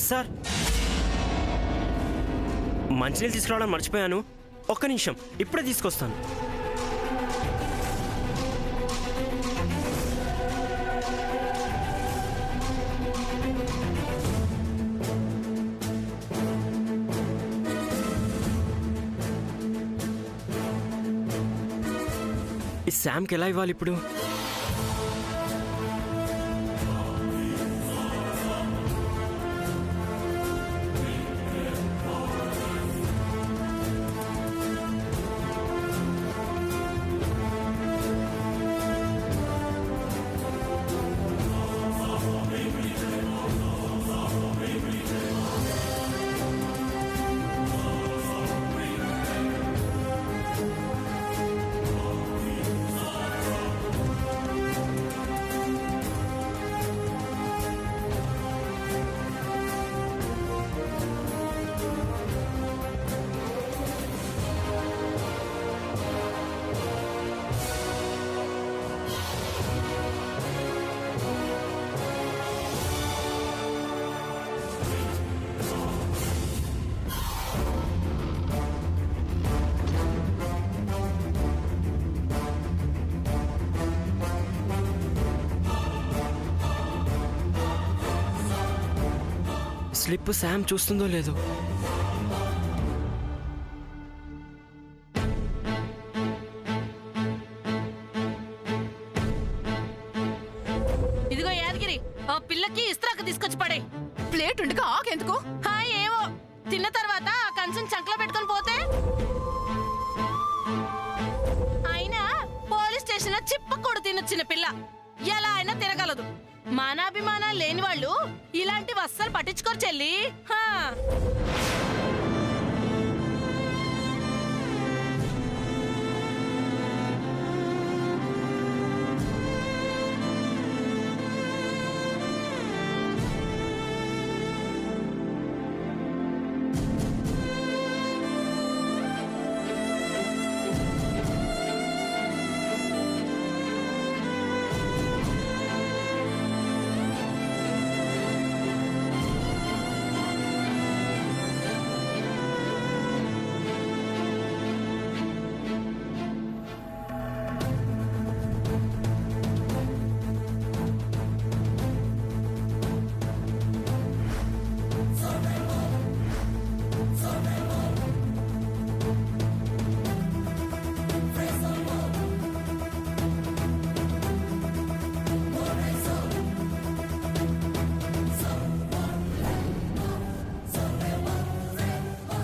Sir, మంచినీళ్ళు తీసుకురావడం మర్చిపోయాను. ఒక్క నిమిషం, ఇప్పుడే తీసుకొస్తాను. ఈ శామ్కి ఎలా ఇవ్వాలి ఇప్పుడు? స్లిప్ శామ్ చూస్తుందో లేదో. ఇదిగో యాదగిరి, ఆ పిల్లకి ఇస్త్రాకు తీసుకొచ్చి పడే. ప్లేట్ ఉండగా ఆకెందుకు? ఏవో తిన్న తర్వాత ఆ కంచం చంకలో పెట్టుకొని పోతే. అయినా పోలీస్ స్టేషన్ లో చిప్పకూడు తినొచ్చిన పిల్ల ఎలా అయినా తినగలదు. మానాభిమానాలు లేని వాళ్ళు ఇలాంటివి అస్సలు పట్టించుకోరు చెల్లి.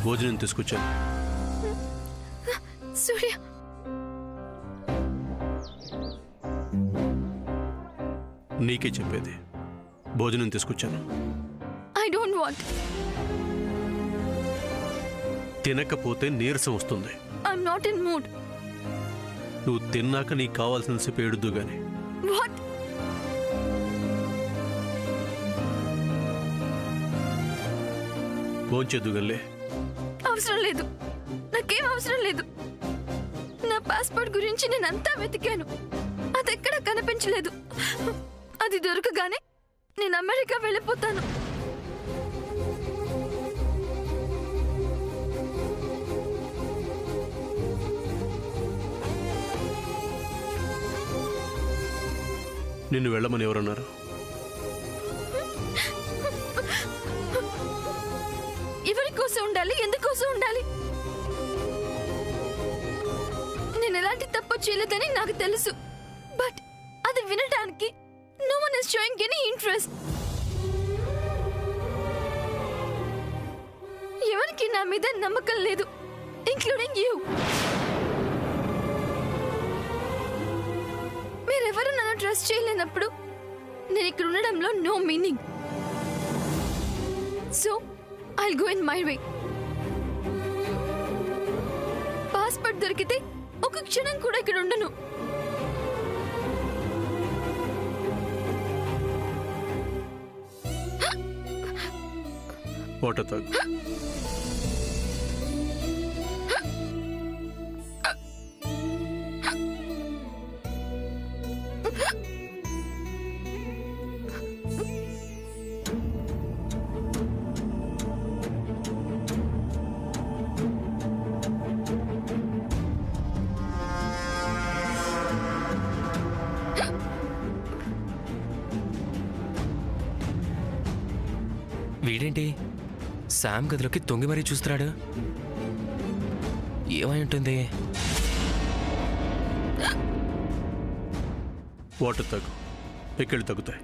భోజనం తీసుకొచ్చాను. సూర్య, నీకే చెప్పేది. భోజనం తీసుకొచ్చాను. I don't want. తినకపోతే నీరసం వస్తుంది. I'm not in mood. నువ్వు తిన్నాక నీకు కావాల్సిన సేపు ఏడుద్దు గాని. వాట్? భోంచేద్దుగలే. అవసరం లేదు, నాకేం అవసరం లేదు. నా పాస్పోర్ట్ గురించి నేనంతా వెతికాను, అది ఎక్కడా కనిపించలేదు. అది దొరకగానే నేను అమెరికా వెళ్ళిపోతాను. నిన్ను వెళ్ళమని ఎవరన్నారు? ఎవరి కోసం ఉండాలి, ఎందుకోసం ఉండాలి? నేను ఎలాంటి తప్పు చేయలేదని నాకు తెలుసు, బట్ అది వినడానికి no one is showing any interest. ఎవరికి నా మీద నమ్మకం లేదు, ఇంక్లూడింగ్ యూ. మీరెవరు నన్ను ట్రస్ట్ చేయలేనప్పుడు నేను ఇక్కడ ఉండడంలో no meaning. So I'll go in my way. Passport దొరికితే ఒక క్షణం కూడా ఇక్కడ ఉండను. వాటర్ తాగు. వీడేంటి శామ్ గదిలోకి తొంగి మరీ చూస్తున్నాడు? ఏమై ఉంటుంది? వాటర్ తగ్గు, ఎక్కడి తగ్గుతాయి.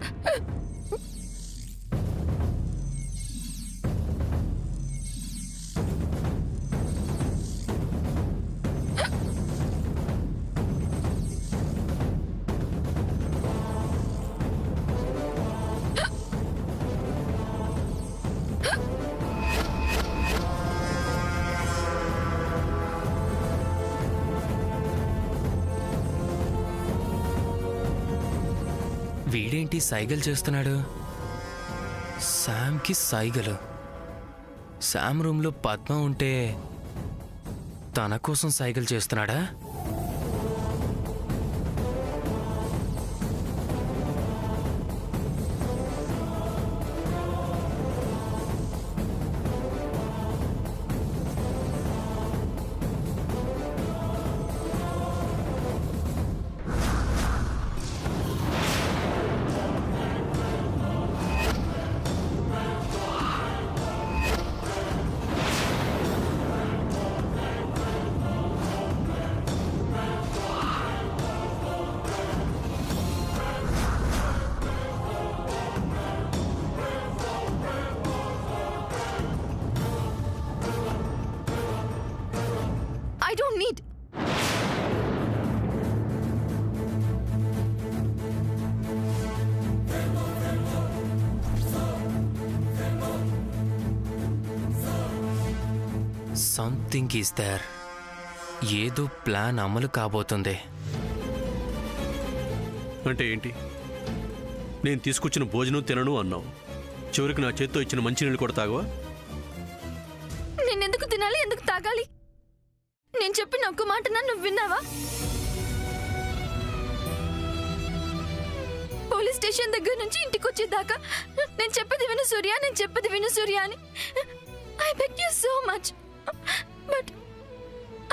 వీడేంటి సైగలు చేస్తున్నాడు? శామ్కి సైగలు. శామ్ రూమ్లో పద్మ ఉంటే తన కోసం సైగలు చేస్తున్నాడా? I don't need. Something is there. ఏదో ప్లాన్ అమలు కాబోతుంది. అంటే ఏంటి? నేను తీసుకొచ్చిన భోజనం తినను అన్నావు, చివరికి నా చేత్తో ఇచ్చిన మంచినీళ్ళు కూడా తాగవా? నేనెందుకు తినాలి, ఎందుకు తాగాలి? నేను చెప్పిన ఒక్క మాట నువ్వు విన్నావా? పోలీస్ స్టేషన్ దగ్గర నుంచి ఇంటికి వచ్చేదాకా నేను చెప్పేది విను సూర్య, నేను చెప్పేది విను సూర్య అని I beg you so much. But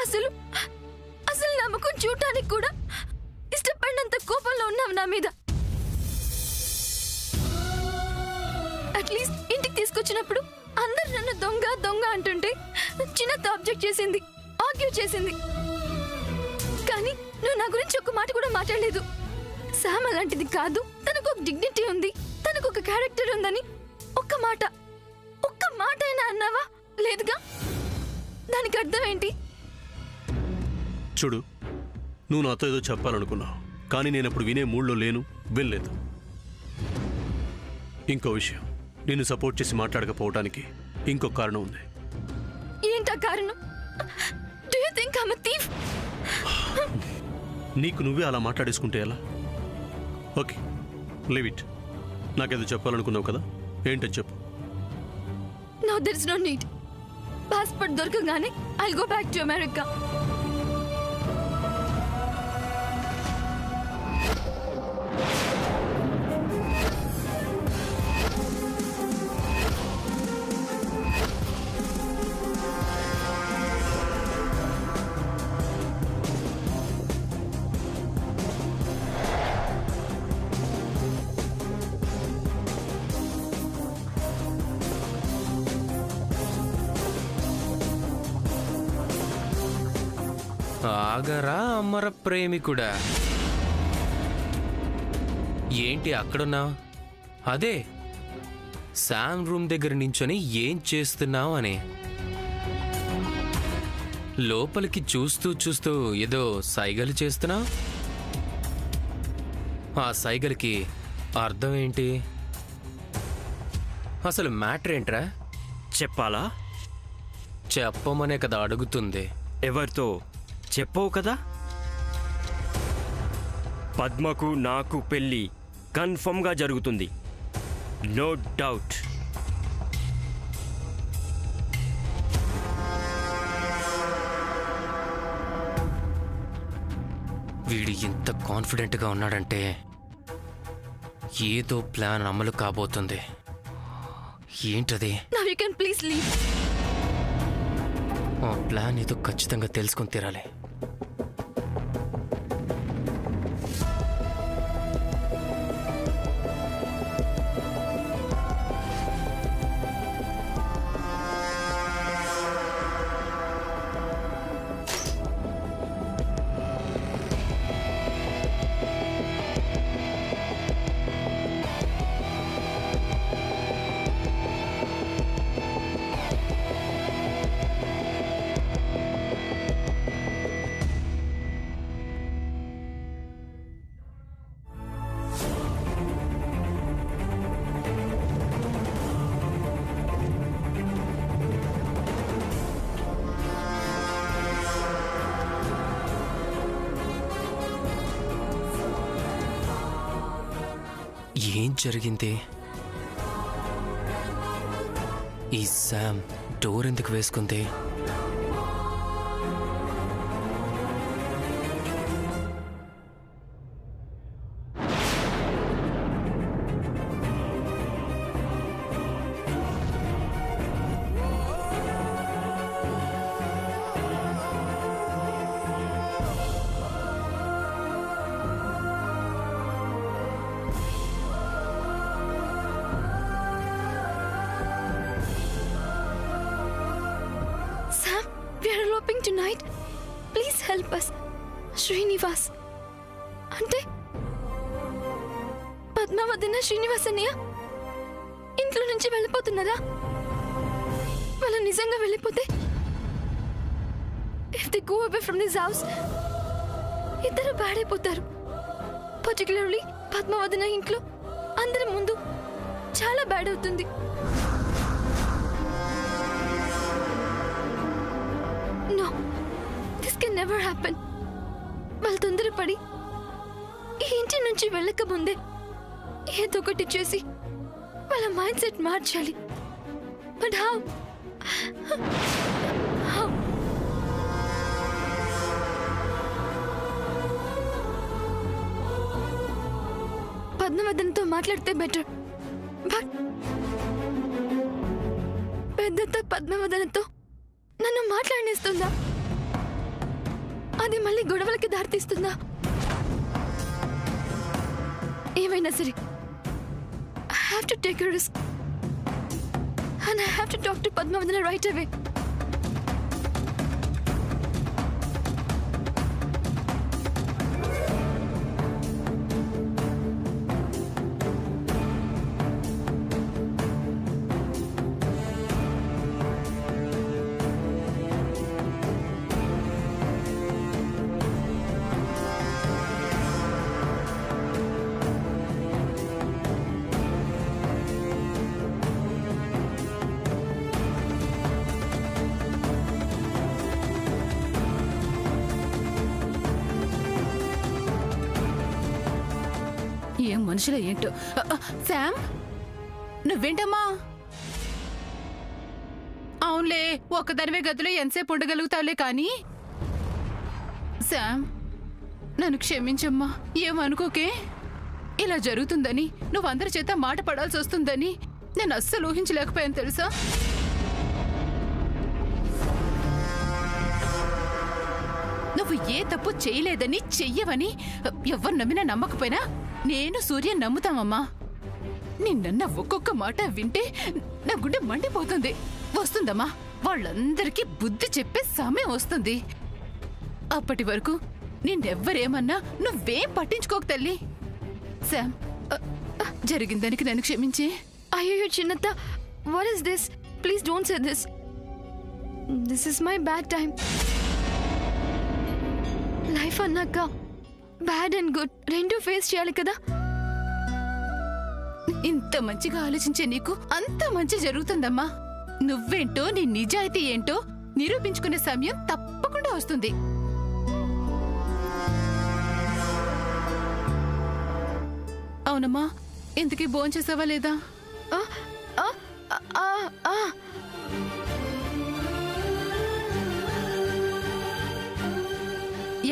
అసలు అసలు నా ముఖం చూడటానికి కూడా ఇష్టపడినంత కోపంలో ఉన్నావు నా మీద. అట్లీస్ట్ ఇంటికి తీసుకొచ్చినప్పుడు అందరు నన్ను దొంగ దొంగ అంటుంటే చిన్నతో ఆబ్జెక్ట్ చేసింది, ఆర్గ్యూ చేసింది. కానీ నువ్వు నా గురించి ఒక్క మాట కూడా మాట్లాడలేదు. శామ్ అలాంటిది కాదు, తనకు ఒక డిగ్నిటీ ఉంది, తనకు ఒక క్యారెక్టర్ ఉందని ఒక్క మాట అయినా అన్నావా? లేదుగా. దానికి అర్థం ఏంటి? చూడు, నువ్వు నాతో ఏదో చెప్పాలనుకున్నావు, కానీ నేను అప్పుడు వినే మూడ్లో లేను, వినలేదు. ఇంకో విషయం, నేను సపోర్ట్ చేసి మాట్లాడకపోవడానికి ఇంకో కారణం ఉంది. ఏంటా కారణం? Do you think I am a thief? నీకు నువ్వే అలా మాట్లాడేసుకుంటే ఎలా? Okay, leave it. నాకేదో చెప్పాలనుకున్నావు కదా, ఏంటో చెప్పు. No, there is no need. Passport దొరకగానే I go back to America. ఆగరా అమర ప్రేమికుడా? ఏంటి అక్కడున్నావు? అదే శామ్ రూమ్ దగ్గర నించొని ఏం చేస్తున్నావు అని. లోపలికి చూస్తూ చూస్తూ ఏదో సైగలు చేస్తున్నావు. ఆ సైగలకి అర్థం ఏంటి? అసలు మ్యాటర్ ఏంట్రా? చెప్పాలా? చెప్పమనే కదా అడుగుతుంది. ఎవరితో చెప్పవు కదా? పద్మకు నాకు పెళ్ళి కన్ఫర్మ్గా జరుగుతుంది, నో డౌట్. వీడు ఇంత కాన్ఫిడెంట్గా ఉన్నాడంటే ఏదో ప్లాన్ అమలు కాబోతుంది. ఏంటది? Now you can please leave. ఆ ప్లాన్ ఏదో ఖచ్చితంగా తెలుసుకొని తీరాలి. ఏం జరిగింది? ఈ శామ్ డోర్ ఎందుకు వేసుకుంది? Sam, we are eloping tonight. Please help us. Srinivas. అంటే పద్మావతిన శ్రీనివాస్ అన్నయ్య ఇంట్లో నుంచి వెళ్ళిపోతున్నారా? వాళ్ళు నిజంగా వెళ్ళిపోతే if they go away from this house ఇద్దరు బాడైపోతారు. పర్టికులర్లీ పద్మావతిన ఇంట్లో అందరి ముందు చాలా బ్యాడ్ అవుతుంది. No, this can never happen. వాళ్ళు తొందరపడి ఈ ఇంటి నుంచి వెళ్ళక ముందే ఏదో ఒకటి చేసి వాళ్ళ మైండ్ సెట్ మార్చాలి. But how? పద్మవదనతో మాట్లాడితే బెటర్. బట్ పెద్దత పద్మవదనతో నన్ను మాట్లాడనిస్తుందా? అది మళ్ళీ గొడవలకి దారితీస్తుందా? ఏమైనా సరే I have to take a risk and I have to talk to Padmavadana right away. ఏం మనుషులు ఏంటో. శామ్, నువ్వేంటమ్మా? అవునులే, ఒక్కదానివే గదిలో ఎంతసేపు ఉండగలుగుతావులే కానీ. శామ్, నన్ను క్షమించమ్మా. ఏమనుకోకే. ఇలా జరుగుతుందని, నువ్వు అందరి చేత మాట పడాల్సి వస్తుందని నేను అస్సలు ఊహించలేకపోయాను తెలుసా? నువ్వు ఏ తప్పు చేయలేదని, చెయ్యవని ఎవరు నమ్మినా నమ్మకపోయినా నేను సూర్య నమ్ముతామమ్మా. నిన్న ఒక్కొక్క మాట వింటే నా గుండె మండిపోతుంది. వస్తుందమ్మా, వాళ్ళందరికీ బుద్ధి చెప్పే సమయం వస్తుంది. అప్పటి వరకు నిన్నెవ్వరేమన్నా నువ్వేం పట్టించుకోక తల్లి. శామ్, జరిగిందానికి నన్ను క్షమించే. అయ్యో చిన్నత్త, what is this? Please don't say this. This is my bad time. Life అన్నాక బ్యాడ్ అండ్ గుడ్ రెండు ఫేస్ చేయాలి కదా. ఇంత మంచిగా ఆలోచించే నీకు అంత మంచి జరుగుతుందమ్మా. నువ్వేంటో, నీ నిజాయితీ ఏంటో నిరూపించుకునే సమయం తప్పకుండా వస్తుంది. అవునమ్మా, ఇంతకీ భోంచేసావా లేదా?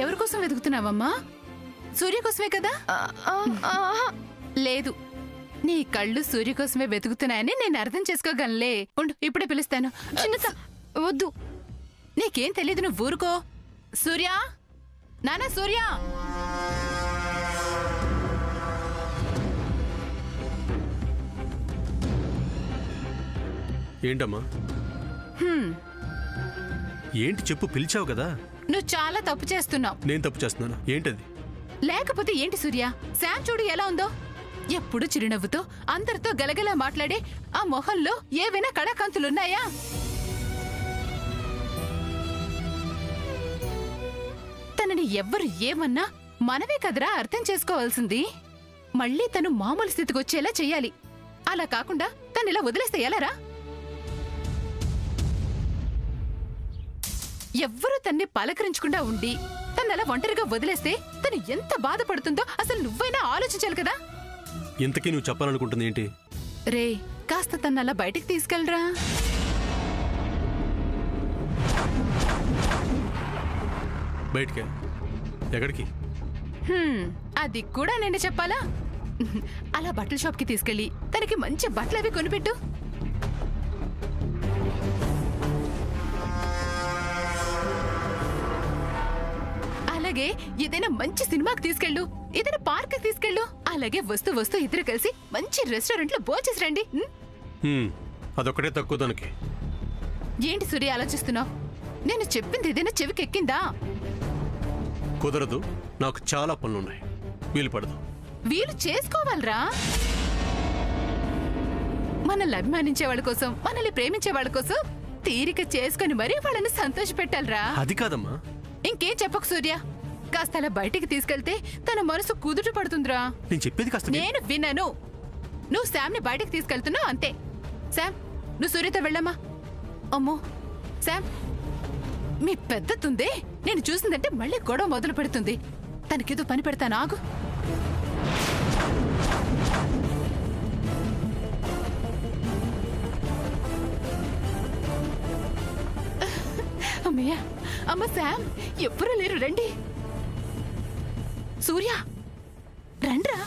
ఎవరి కోసం వెతుకుతున్నావమ్మా? సూర్య కోసమే కదా? లేదు, నీ కళ్ళు సూర్య కోసమే వెతుకుతున్నాయని నేను అర్థం చేసుకోగలలే. ఉండు, ఇప్పుడే పిలుస్తాను. చిన్నత, వద్దు. నీకేం తెలీదు, నువ్వు ఊరుకో. సూర్య, నానా సూర్య. ఏంటమ్మా? ఏంటి చెప్పు, పిలిచావు కదా. నువ్వు చాలా తప్పు చేస్తున్నావు. నేను తప్పు చేస్తున్నానా? ఏంటది? లేకపోతే ఏంటి సూర్య, శామ్ చూడు ఎలా ఉందో. ఎప్పుడు చిరునవ్వుతో అందరితో గలగలా మాట్లాడే ఆ మొహంలో ఏవైనా కళాకాంతులున్నాయా? తనని ఎవ్వరు ఏమన్నా మనమే కదరా అర్థం చేసుకోవాల్సింది. మళ్ళీ తను మామూలు స్థితికి వచ్చేలా చెయ్యాలి. అలా కాకుండా తను ఇలా వదిలేస్తే ఎలారా? ఎవ్వరూ తన్ని పలకరించకుండా ఉండి తను అలా ఒంటరిగా వదిలేస్తే తను ఎంత బాధపడుతుందో అసలు నువ్వైనా ఆలోచించాలి కదా. ఇంతకీ నువ్వు చెప్పాలనుకుంటుంది ఏంటి? రే కాస్త తనలా బయటికి తీసుకెళ్ళరా. బయటికే? ఎక్కడికి? అది కూడా నేను చెప్పాలా? అలా బట్టల షాప్కి తీసుకెళ్ళి తనకి మంచి బట్టలు అవి కొనిపెట్టు. అలాగే ఏదైనా మంచి సినిమాకి తీసుకెళ్ళు, ఏదైనా పార్క్ తీసుకెళ్ళు. అలాగే వస్తూ వస్తూ ఇద్దరు కలిసి మంచి రెస్టారెంట్ లో భోంచేసి రండి. అదొక్కటే తక్కువ దానికి. ఏంటి సూర్య ఆలోచిస్తున్నావు? నేను చెప్పింది ఏదైనా చెవికెక్కిందా? కుదరదు, నాకు చాలా పనులున్నాయి, వీలు పడదు. వీలు చేసుకోవాలరా. మనల్ని అభిమానించే వాళ్ళ కోసం, మనల్ని ప్రేమించే వాళ్ళ కోసం తీరిక చేసుకుని మరీ వాళ్ళని సంతోష పెట్టాలరా. అది కాదమ్మా. ఇంకేం చెప్పకు సూర్య. కాస్త అలా బయటికి తీసుకెళ్తే తన మనసు కుదుట పడుతుందిరా. నేను చెప్పేది కాస్త నేను విన్నాను. నువ్వు శామ్ని బయటికి తీసుకెళ్తున్నావు అంతే. శామ్, నువ్వు సూర్యతో వెళ్ళమ్మా. అమ్మో శామ్, మీ పెద్దతుందే నేను చూసిందంటే మళ్ళీ గొడవ మొదలు పెడుతుంది. తనకేదో పని పెడతాను, ఆగు. అమ్మయ్యా, అమ్మ శామ్, ఎవ్వరూ లేరు, రండి. సూర్య రండ్రా.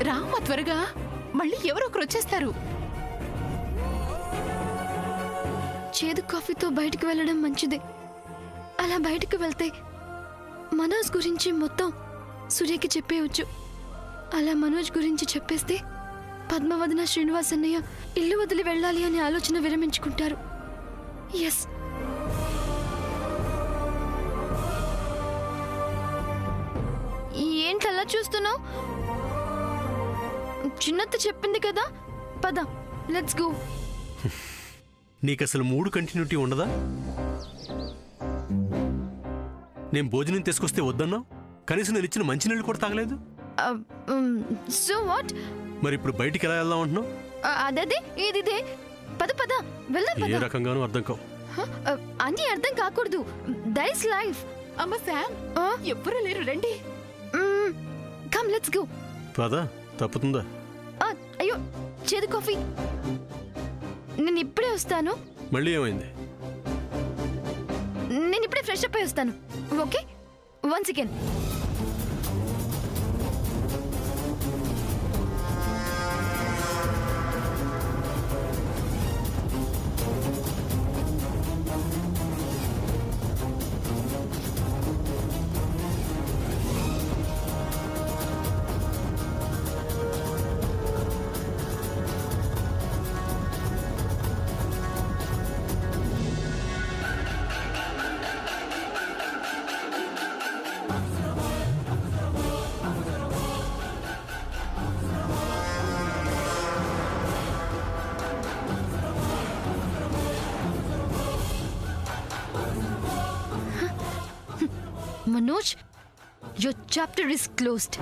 రామ్మ త్వరగా, మళ్ళీ ఎవరో ఒకరు వచ్చేస్తారు. చేదు కాఫీతో బయటికి వెళ్ళడం మంచిదే. అలా బయటికి వెళ్తే మనోజ్ గురించి మొత్తం సూర్యకి చెప్పేయచ్చు. అలా మనోజ్ గురించి చెప్పేస్తే పద్మవదన శ్రీనివాస్ అన్నయ్య ఇల్లు వదిలి వెళ్ళాలి అనే ఆలోచన విరమించుకుంటారు. ఎస్, ఏంటలా చూస్తున్నావు? చిన్నత్త చెప్పింది కదా, పద లెట్స్ గో. నీకసలు 3 కంటిన్యూటీ ఉండదా? నేను భోజనం తీసుకొస్తే వద్దన్నావు, కనీసం నేను ఇచ్చిన మంచినీళ్ళు కూడా తాగలేదు. So what? మరి ఇప్పుడు బయటికి ఎలా వెళ్దాం అంటున్నావు? అదే ఇదే, పద పద వెళ్దాం. ఏ రకంగానూ అర్థం కావు. అన్నీ అర్థం కాకూడదు. That is life. అమ్మ శామ్, ఎవ్వరూ లేరు, రండి. Come let's go. పదా, తప్పుతుందా? అయ్యో, చేదు కాఫీ. నేను ఇప్పుడే వస్తాను. మళ్ళీ ఏమైంది? నేను ఇప్పుడే ఫ్రెష్ అప్ అయి వస్తాను. Okay, once again. Manoj, your chapter is closed.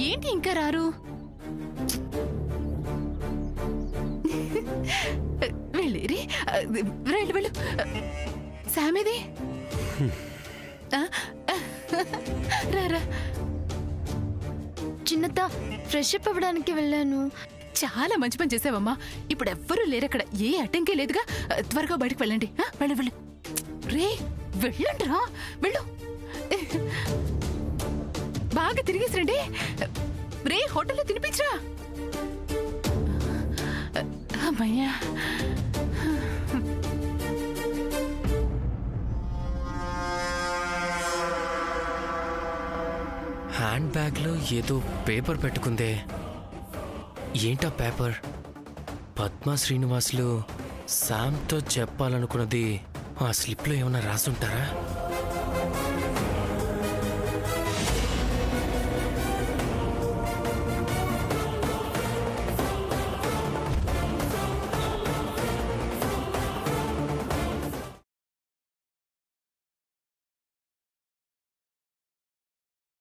ఏంటి ఇంకా రారు? వెళ్ళిరి, వెళ్ళు వెళ్ళు. శామేది రా. చిన్నత ఫ్రెష్ అప్ అవ్వడానికి వెళ్ళాను. చాలా మంచి పని చేసావమ్మా. ఇప్పుడు ఎవ్వరూ లేరు అక్కడ, ఏ అడ్డంకే లేదుగా. త్వరగా బయటకు వెళ్ళండి. వెళ్ళు వెళ్ళు. రే వెళ్ళండి రా, వెళ్ళు. బాగా తిరిగేసిరండి. రే హోటల్లో తినిపించరా. అమ్మయ్యా. హ్యాండ్ బ్యాగ్లో ఏదో పేపర్ పెట్టుకుందే. ఏంటా పేపర్? పద్మ శ్రీనివాసులు శామ్తో చెప్పాలనుకున్నది ఆ స్లిప్లో ఏమైనా రాసుంటారా?